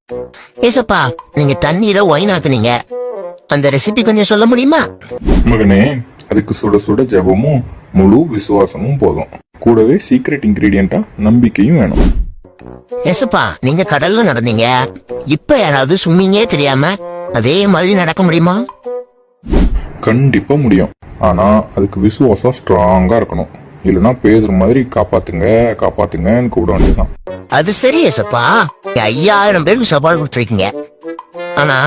ஏசப்பா, நீங்க தண்ணீரை ஒயின் ஆக்குனீங்க, அந்த ரெசிபி கொஞ்சம் சொல்ல முடியுமா? மகனே, அதுக்கு சுட சுட ஜெபமும் முழு விசுவாசமும் போதும். கூடவே சீக்ரெட் இன்கிரீடியண்டா நம்பிக்கையும் வேணும். ஏசப்பா, நீங்க கடல்ல நடந்தீங்க, இப்ப யாராவது ஸ்விம்மிங்கே தெரியாம அதே மாதிரி நடக்க முடியுமா? கண்டிப்பா முடியும். ஆனா அதுக்கு விசுவாசம் ஸ்ட்ராங்கா இருக்கணும். இல்லைன்னா பேதுரு மாதிரி காப்பாத்துங்க காப்பாத்துங்கன்னு கூப்பிட வேண்டியதுதான். அது சரி ஏசப்பா, 5000 பேருக்கு சவால் கொடுத்துருக்கீங்க. ஆனா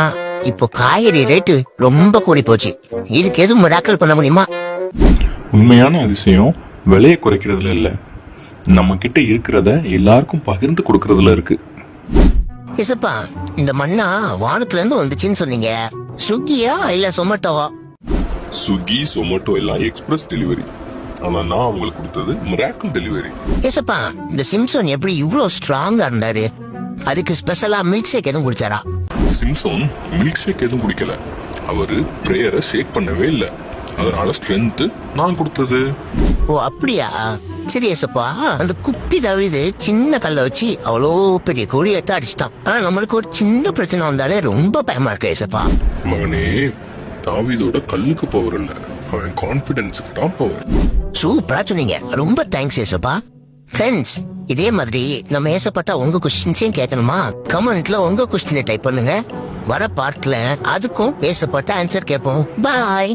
இப்போ காய்கறி ரேட்டு ரொம்ப கூடி போச்சு. இதுக்கு எதுவும் மிராக்கல் பண்ண முடியுமா? உண்மையான அதிசயம் விலையை குறைக்கிறதுல இல்ல, நம்ம கிட்ட இருக்கிறத எல்லாருக்கும் பகிர்ந்து கொடுக்கறதுல இருக்கு. ஏசப்பா, இந்த மண்ணா வானத்துல இருந்து வந்துச்சுன்னு சொன்னீங்க. ஸ்விக்கியா இல்ல சொமேட்டோவா? ஸ்விக்கி சொமேட்டோ எல்லாம் எக்ஸ்பிரஸ் டெலிவரி. ஆனா நான் உங்களுக்கு கொடுத்தது மிராக்கிள் டெலிவரி. ஏசப்பா, இந்த சிம்சன் எப்படி இவ்வளவு ஸ்ட்ராங்கா இருந்தாரு? அதுக்கு ஸ்பெஷலா மில்க் ஷேக் எதுவும் குடிச்சாரா? சிம்சன் மில்க் ஷேக் எதுவும் குடிக்கல. அவரு பிரேயரை ஷேக் பண்ணவே இல்ல. அதனால ஸ்ட்ரென்த் நான் கொடுத்தது. ஓ அப்படியா? சரி ஏசப்பா, அந்த குப்பி தவிது சின்ன கல்ல வச்சு அவ்வளோ பெரிய கோழி எடுத்து அடிச்சிட்டான். ஆனா நம்மளுக்கு ஒரு சின்ன பிரச்சனை வந்தாலே ரொம்ப பயமா இருக்கு ஏசப்பா. மகனே, தாவீதோட கல்லுக்கு பவர் இல்ல, அவன் கான்பிடன்ஸுக்கு தான் பவர். சூப்பரா சொன்னீங்க, ரொம்ப தேங்க்ஸ் ஏசப்பா. ஃப்ரெண்ட்ஸ், இதே மாதிரி நம்ம ஏசப்பட்டா உங்க கொஸ்டின்ஸையும் கேட்கணுமா? கமெண்ட்ல உங்க கொஸ்டினை டைப் பண்ணுங்க. வர பார்ட்ல அதுக்கும் ஏசப்பட்ட ஆன்சர் கேட்போம். பாய்.